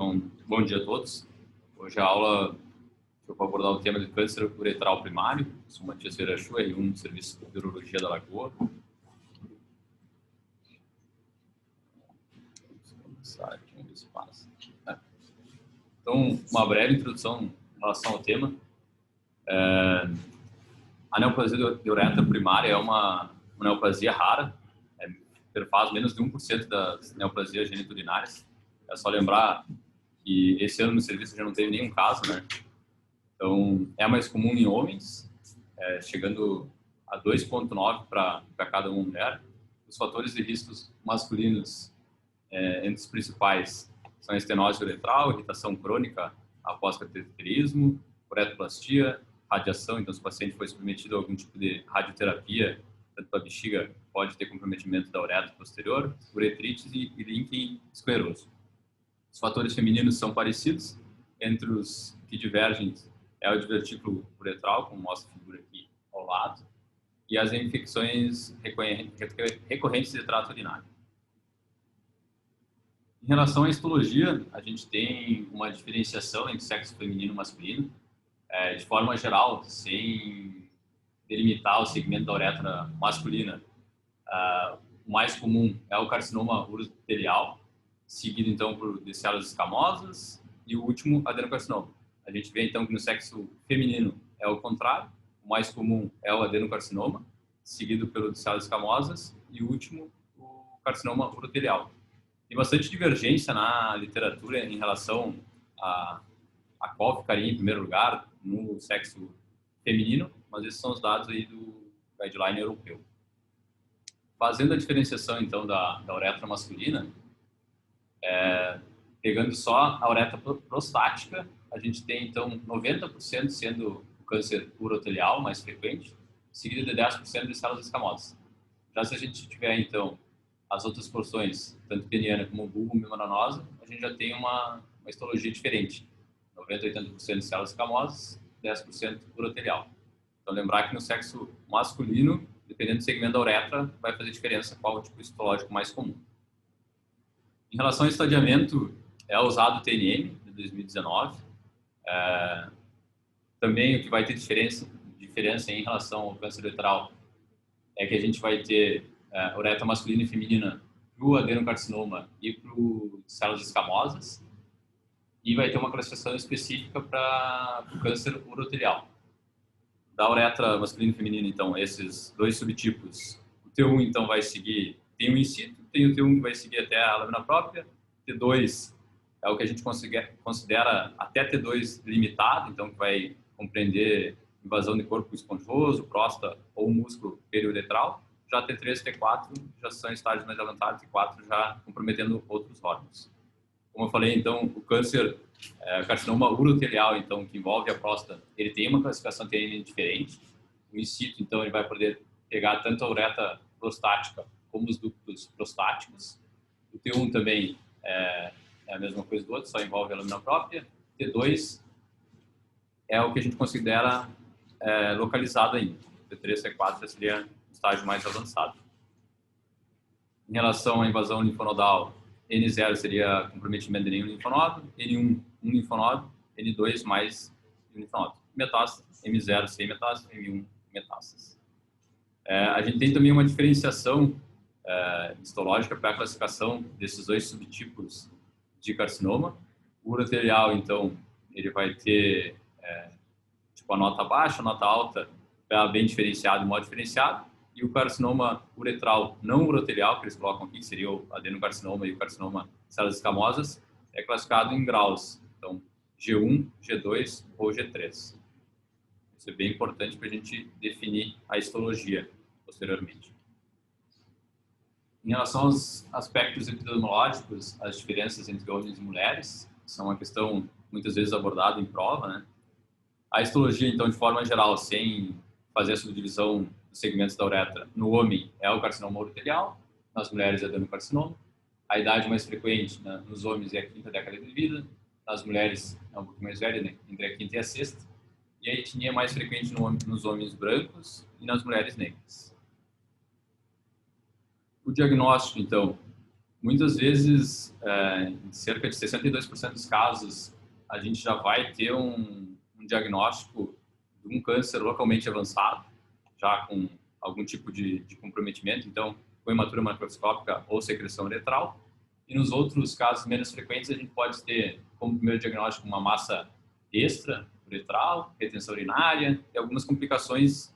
Então, bom dia a todos. Hoje a aula eu vou abordar o tema de câncer uretral primário. Sou Matias Verachu, R1 do Serviço de Urologia da Lagoa. Vamos começar aqui um espaço. Então, uma breve introdução em relação ao tema. A neoplasia de uretra primária é uma neoplasia rara, perfaz menos de 1% das neoplasias geniturinárias. É só lembrar que esse ano no serviço já não teve nenhum caso, né? Então, é mais comum em homens, chegando a 2,9 para cada uma mulher. Os fatores de riscos masculinos, entre os principais, são a estenose uretral, irritação crônica após cateterismo, uretroplastia, radiação. Então, se o paciente foi submetido a algum tipo de radioterapia, tanto para a bexiga, pode ter comprometimento da uretra posterior, uretrites e líquen escleroso. Os fatores femininos são parecidos, entre os que divergem é o divertículo uretral, como mostra a figura aqui ao lado, e as infecções recorrentes de trato urinário. Em relação à histologia, a gente tem uma diferenciação entre sexo feminino e masculino, de forma geral, sem delimitar o segmento da uretra masculina. O mais comum é o carcinoma urotelial, seguido então por células escamosas, e o último, adenocarcinoma. A gente vê então que no sexo feminino é o contrário, o mais comum é o adenocarcinoma, seguido pelo células escamosas, e o último, o carcinoma urotelial. Tem bastante divergência na literatura em relação a qual ficaria em primeiro lugar no sexo feminino, mas esses são os dados aí do guideline europeu. Fazendo a diferenciação então da uretra masculina, pegando só a uretra prostática, a gente tem então 90% sendo o câncer urotelial mais frequente, seguido de 10% de células escamosas. Já se a gente tiver então as outras porções, tanto peniana como bulbo membranosa, a gente já tem uma histologia diferente. 90% a 80% de células escamosas, 10% urotelial. Então lembrar que no sexo masculino, dependendo do segmento da uretra, vai fazer diferença qual é o tipo histológico mais comum. Em relação ao estadiamento, é usado o TNM de 2019. Também o que vai ter diferença em relação ao câncer uretral é que a gente vai ter uretra masculina e feminina para o adenocarcinoma e para células escamosas, e vai ter uma classificação específica para o câncer urotelial. Da uretra masculina e feminina, então, esses dois subtipos, o T1 então vai seguir, tem o in situ, tem o T1 que vai seguir até a lâmina própria, T2 é o que a gente considera até T2 limitado, então que vai compreender invasão de corpo esponjoso, próstata ou músculo periuretral. Já T3 e T4 já são estágios mais avançados, T4 já comprometendo outros órgãos. Como eu falei, então, o câncer, carcinoma urotelial, então, que envolve a próstata, ele tem uma classificação TNM diferente. O in situ, então, ele vai poder pegar tanto a uretra prostática como os ductos prostáticos. O T1 também é a mesma coisa do outro, só envolve a lâmina própria. T2 é o que a gente considera localizado ainda. T3 e T4 já seria um estágio mais avançado. Em relação à invasão linfonodal, N0 seria comprometimento de nenhum linfonodo, N1, um linfonodo, N2 mais um linfonodo. Metástase, M0 sem metástase, M1 metástase. A gente tem também uma diferenciação histológica para a classificação desses dois subtipos de carcinoma. O urotelial, então, ele vai ter tipo a nota baixa, a nota alta, bem diferenciado e mal diferenciado. E o carcinoma uretral não urotelial, que eles colocam aqui, que seria o adenocarcinoma e o carcinoma de células escamosas, é classificado em graus. Então, G1, G2 ou G3. Isso é bem importante para a gente definir a histologia posteriormente. Em relação aos aspectos epidemiológicos, as diferenças entre homens e mulheres são uma questão muitas vezes abordada em prova, né? A histologia, então, de forma geral, sem fazer a subdivisão dos segmentos da uretra, no homem é o carcinoma urotelial, nas mulheres é adenocarcinoma. A idade mais frequente, né, nos homens é a quinta década de vida, nas mulheres é um pouco mais velha, né, entre a quinta e a sexta. E a etnia mais frequente nos homens brancos e nas mulheres negras. O diagnóstico, então, Muitas vezes, em cerca de 62% dos casos, a gente já vai ter um diagnóstico de um câncer localmente avançado, já com algum tipo de comprometimento, então, com hematura macroscópica ou secreção uretral. E nos outros casos menos frequentes, a gente pode ter como primeiro diagnóstico uma massa extra uretral, retenção urinária e algumas complicações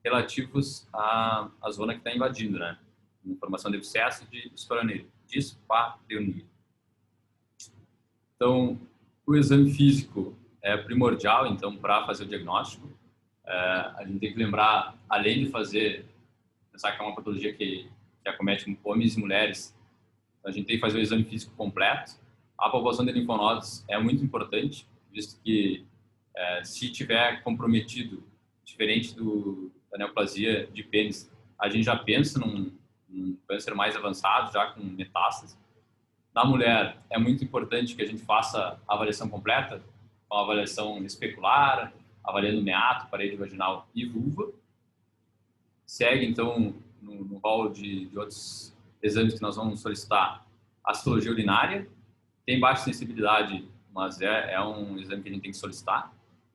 relativas à zona que está invadindo, né? Formação de abscesso de dispareunia. Então, o exame físico é primordial, então, para fazer o diagnóstico. A gente tem que lembrar, além de pensar que é uma patologia que acomete homens e mulheres, a gente tem que fazer o exame físico completo. A população de linfonodos é muito importante, visto que se tiver comprometido, diferente da neoplasia de pênis, a gente já pensa num câncer mais avançado, já com metástase. Na mulher, é muito importante que a gente faça a avaliação completa, com a avaliação especular, avaliando meato, parede vaginal e vulva. Segue, então, no rol de outros exames que nós vamos solicitar, a citologia urinária. Tem baixa sensibilidade, mas é um exame que a gente tem que solicitar.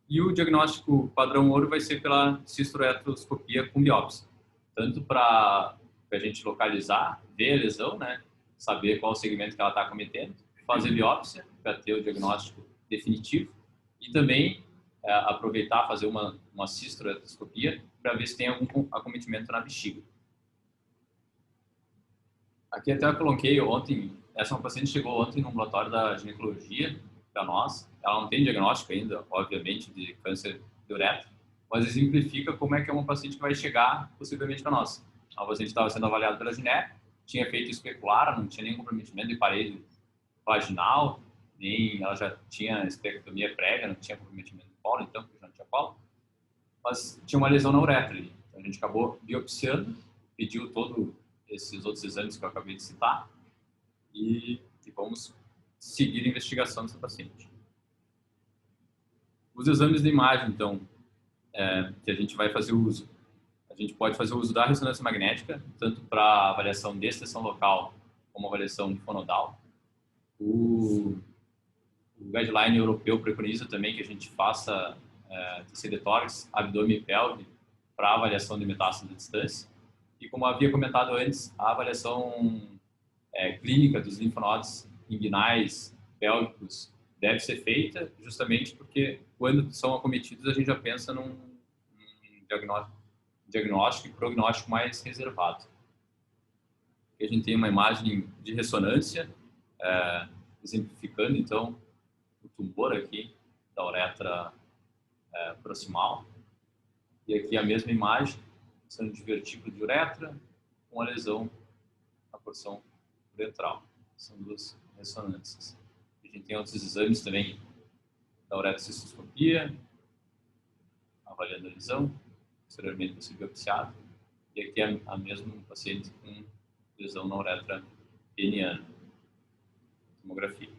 E o diagnóstico padrão ouro vai ser pela cistoretroscopia com biópsia. Tanto para a gente localizar, ver a lesão, né? Saber qual o segmento que ela está acometendo, fazer biópsia para ter o diagnóstico definitivo e também aproveitar, fazer uma cistoretroscopia para ver se tem algum acometimento na bexiga. Aqui até eu coloquei ontem, essa uma paciente chegou ontem no ambulatório da ginecologia para nós. Ela não tem diagnóstico ainda, obviamente, de câncer de uretra, mas exemplifica como é que é uma paciente que vai chegar possivelmente para nós. A paciente estava sendo avaliada pela gineco, tinha feito especular, não tinha nenhum comprometimento de parede vaginal, nem ela já tinha espectectomia prévia, não tinha comprometimento de colo, então, porque já não tinha colo, mas tinha uma lesão na uretra ali. Então, a gente acabou biopsiando, pediu todos esses outros exames que eu acabei de citar e vamos seguir a investigação dessa paciente. Os exames de imagem, então, que a gente vai fazer uso. A gente pode fazer o uso da ressonância magnética, tanto para avaliação de extensão local como avaliação linfonodal. O guideline europeu preconiza também que a gente faça TC de tórax, abdômen e pelve para avaliação de metástase à distância. E como havia comentado antes, a avaliação clínica dos linfonodos inguinais, pélvicos, deve ser feita justamente porque quando são acometidos a gente já pensa num diagnóstico e prognóstico mais reservado. Aqui a gente tem uma imagem de ressonância, exemplificando então o tumor aqui da uretra proximal. E aqui a mesma imagem, sendo de divertículo de uretra, com a lesão na porção uretral. São duas ressonâncias. A gente tem outros exames também da uretrocistoscopia, avaliando a lesão, posteriormente vai ser biopsiado. E aqui é a mesma paciente com lesão na uretra peniana, tomografia.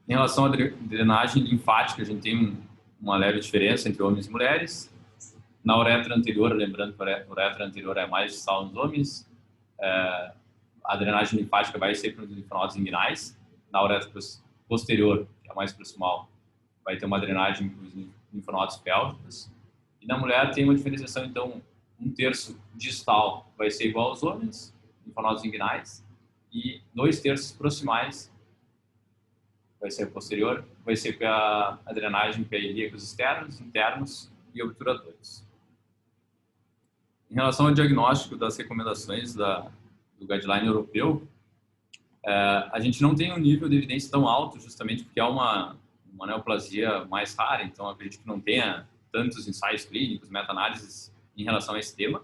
Em relação à drenagem linfática, a gente tem uma leve diferença entre homens e mulheres. Na uretra anterior, lembrando que a uretra anterior é mais distal nos homens, a drenagem linfática vai ser para os linfonodos inguinais. Na uretra posterior, que é mais proximal, vai ter uma drenagem para os linfonodos pélvicos. E na mulher tem uma diferenciação, então, 1/3 distal vai ser igual aos homens, linfonodos inguinais, e 2/3 proximais vai ser posterior, vai ser para a drenagem para ilíacos externos, internos e obturadores. Em relação ao diagnóstico das recomendações do guideline europeu, a gente não tem um nível de evidência tão alto, justamente porque é uma neoplasia mais rara, então acredito que não tenha tantos ensaios clínicos, meta-análises em relação a esse tema,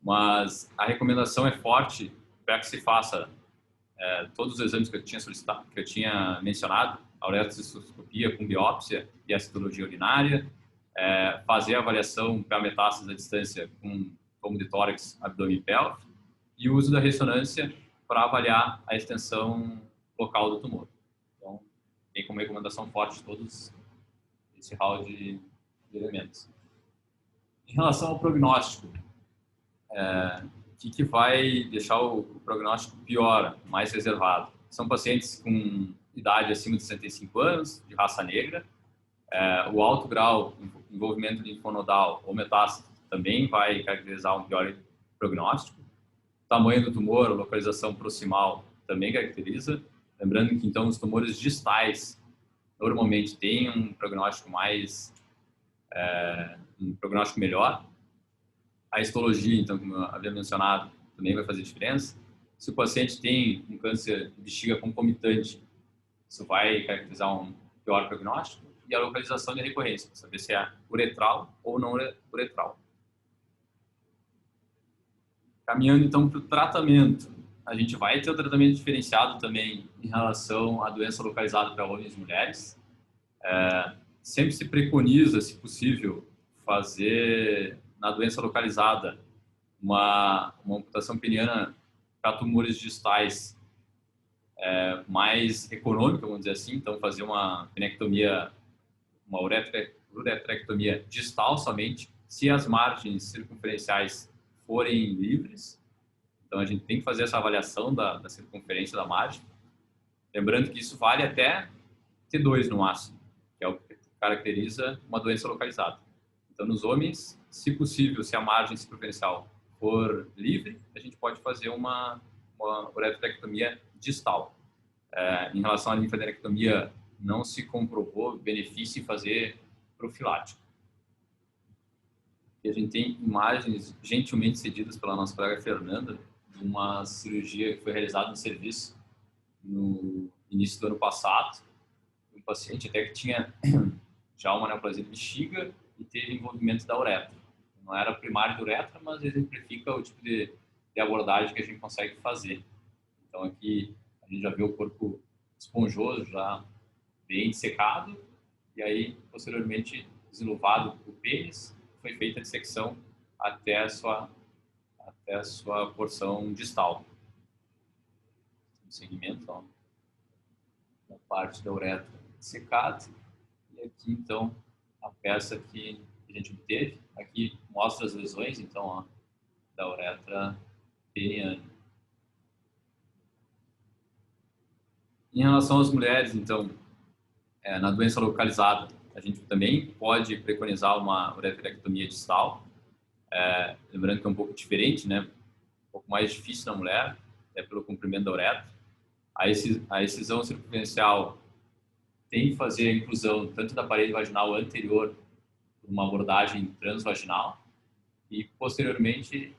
mas a recomendação é forte para que se faça todos os exames que eu tinha solicitado, que eu tinha mencionado, a uretrocistoscopia com biópsia e a citologia urinária, fazer a avaliação para metástase à distância com tomo de tórax, abdômen e pelve, e o uso da ressonância para avaliar a extensão local do tumor. Então, tem como recomendação forte todos esse hall de elementos. Em relação ao prognóstico, que vai deixar o prognóstico pior, mais reservado? São pacientes com idade acima de 65 anos, de raça negra, o alto grau de envolvimento linfonodal ou metástase também vai caracterizar um pior prognóstico. O tamanho do tumor, a localização proximal também caracteriza. Lembrando que, então, os tumores distais normalmente têm um prognóstico melhor. A histologia, então, como eu havia mencionado, também vai fazer diferença. Se o paciente tem um câncer de bexiga concomitante, isso vai caracterizar um pior prognóstico. E a localização de recorrência, para saber se é uretral ou não uretral. Caminhando, então, para o tratamento. A gente vai ter o tratamento diferenciado também em relação à doença localizada para homens e mulheres. Sempre se preconiza, se possível, fazer na doença localizada uma amputação peniana para tumores distais mais econômica, vamos dizer assim. Então, fazer uma penectomia, uma uretrectomia distal somente, se as margens circunferenciais forem livres. Então, a gente tem que fazer essa avaliação da circunferência da margem. Lembrando que isso vale até T2 no máximo, que é o que caracteriza uma doença localizada. Então, nos homens, se possível, se a margem circunferencial for livre, a gente pode fazer uma uretrectomia distal. Em relação à linfadenectomia, não se comprovou benefício em fazer profilático. E a gente tem imagens gentilmente cedidas pela nossa colega Fernanda, de uma cirurgia que foi realizada no serviço no início do ano passado. Um paciente até que tinha já uma neoplasia de bexiga e teve envolvimento da uretra. Não era primário da uretra, mas exemplifica o tipo de abordagem que a gente consegue fazer. Então aqui a gente já vê o corpo esponjoso, já bem dissecado, e aí posteriormente desenluvado o pênis, foi feita a dissecção até a sua porção distal. Um segmento, ó, da parte da uretra dissecada, e aqui então a peça que a gente obteve. Aqui mostra as lesões, então, ó, da uretra peniana. Em relação às mulheres, então, na doença localizada, a gente também pode preconizar uma uretrectomia distal. Lembrando que é um pouco diferente, né? Um pouco mais difícil na mulher, pelo comprimento da uretra. A excisão circunferencial tem que fazer a inclusão tanto da parede vaginal anterior, por uma abordagem transvaginal, e posteriormente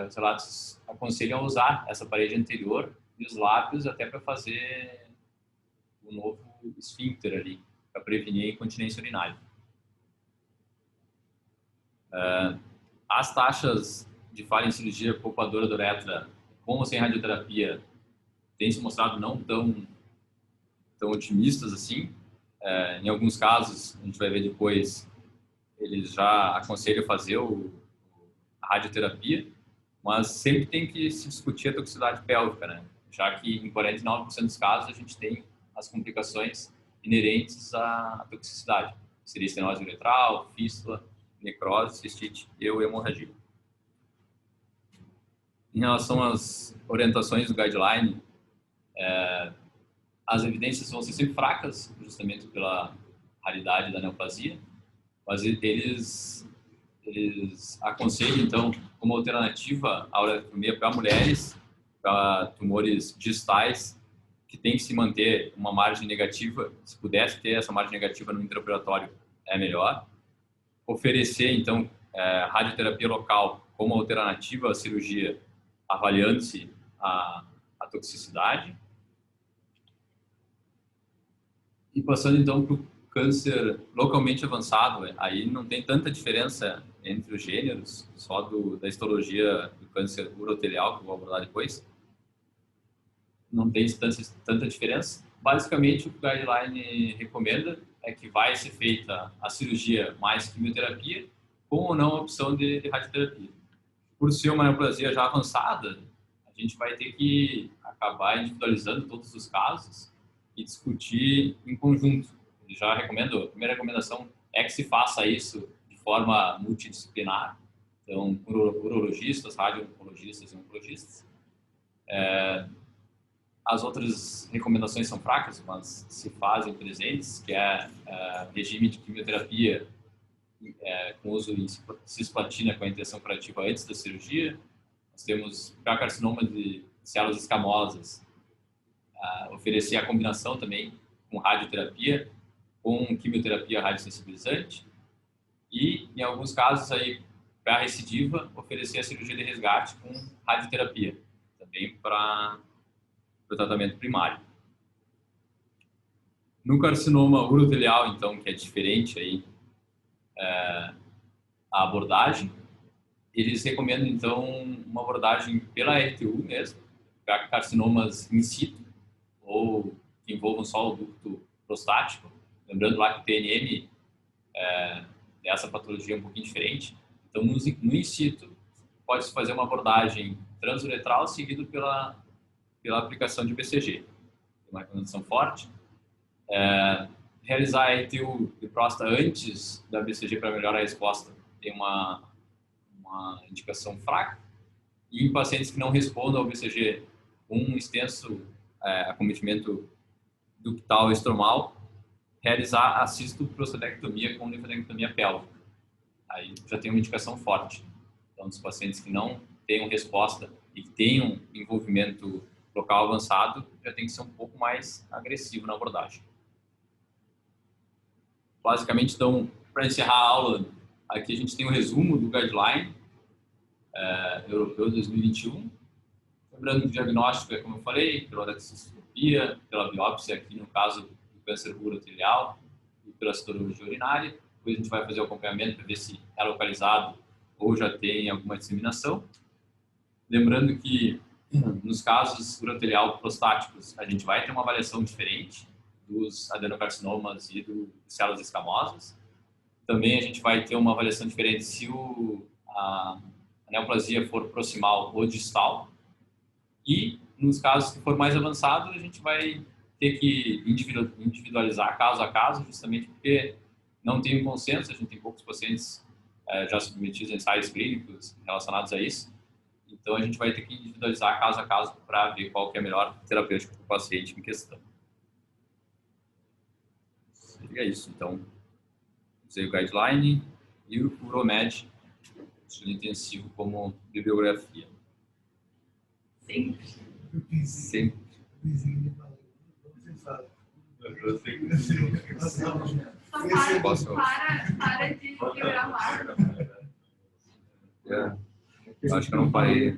os relatos aconselham a usar essa parede anterior e os lábios até para fazer o novo esfíncter ali, para prevenir a incontinência urinária. As taxas de falha em cirurgia poupadora da uretra, com ou sem radioterapia, têm se mostrado não tão otimistas assim. Em alguns casos, a gente vai ver depois, eles já aconselham fazer a radioterapia, mas sempre tem que se discutir a toxicidade pélvica, né? Já que em 49% dos casos a gente tem as complicações inerentes à toxicidade. Seria estenose uretral, fístula, necrose, cistite e hemorragia. Em relação às orientações do guideline, as evidências vão ser sempre fracas, justamente pela raridade da neoplasia, mas eles aconselham, então, como alternativa à uretrectomia para mulheres, para tumores distais, que tem que se manter uma margem negativa. Se pudesse ter essa margem negativa no intraoperatório, é melhor. Oferecer, então, radioterapia local como alternativa à cirurgia, avaliando-se a toxicidade. E passando, então, para o câncer localmente avançado, aí não tem tanta diferença entre os gêneros, só da histologia do câncer urotelial, que eu vou abordar depois. Não tem tanta diferença. Basicamente, o que o guideline recomenda é que vai ser feita a cirurgia mais quimioterapia, com ou não a opção de radioterapia. Por ser uma neoplasia já avançada, a gente vai ter que acabar individualizando todos os casos e discutir em conjunto. Eu já recomendo, a primeira recomendação é que se faça isso de forma multidisciplinar, Então, urologistas, radio-oncologistas e oncologistas. As outras recomendações são fracas, mas se fazem presentes, que é regime de quimioterapia com uso de cisplatina com a intenção curativa antes da cirurgia. Nós temos para carcinoma de células escamosas, oferecer a combinação também com radioterapia, com quimioterapia radiosensibilizante e, em alguns casos, aí, para recidiva, oferecer a cirurgia de resgate com radioterapia, também para o tratamento primário. No carcinoma urotelial, então, que é diferente aí, a abordagem, eles recomendam, então, uma abordagem pela RTU mesmo, para carcinomas in situ, ou que envolvam só o ducto prostático. Lembrando lá que o TNM, essa patologia é um pouquinho diferente. Então, no in situ, pode-se fazer uma abordagem transuretral seguido pela aplicação de BCG. Uma recomendação forte. Realizar a RTU de próstata antes da BCG para melhorar a resposta tem uma indicação fraca. E em pacientes que não respondam ao BCG com um extenso acometimento ductal estromal, realizar a cistoprostatectomia com linfadectomia pélvica. Aí já tem uma indicação forte. Então, os pacientes que não tenham resposta e que tenham envolvimento local avançado, já tem que ser um pouco mais agressivo na abordagem. Basicamente, então, para encerrar a aula, aqui a gente tem um resumo do guideline europeu 2021. Lembrando que o diagnóstico é, como eu falei, pela dextroscopia, pela biópsia, aqui no caso do câncer urotelial, e pela citologia urinária. Depois a gente vai fazer o acompanhamento para ver se é localizado ou já tem alguma disseminação. Lembrando que nos casos urotelial prostáticos, a gente vai ter uma avaliação diferente dos adenocarcinomas e de células escamosas. Também a gente vai ter uma avaliação diferente se a neoplasia for proximal ou distal. E nos casos que for mais avançado, a gente vai ter que individualizar caso a caso, justamente porque não tem um consenso, a gente tem poucos pacientes já submetidos a ensaios clínicos relacionados a isso. Então, a gente vai ter que individualizar caso a caso para ver qual que é a melhor terapêutica para o paciente em questão. Seria isso. Então, usei o guideline e o Uromed, estudo intensivo, como bibliografia. Sempre. Para de gravar. Acho que eu não parei.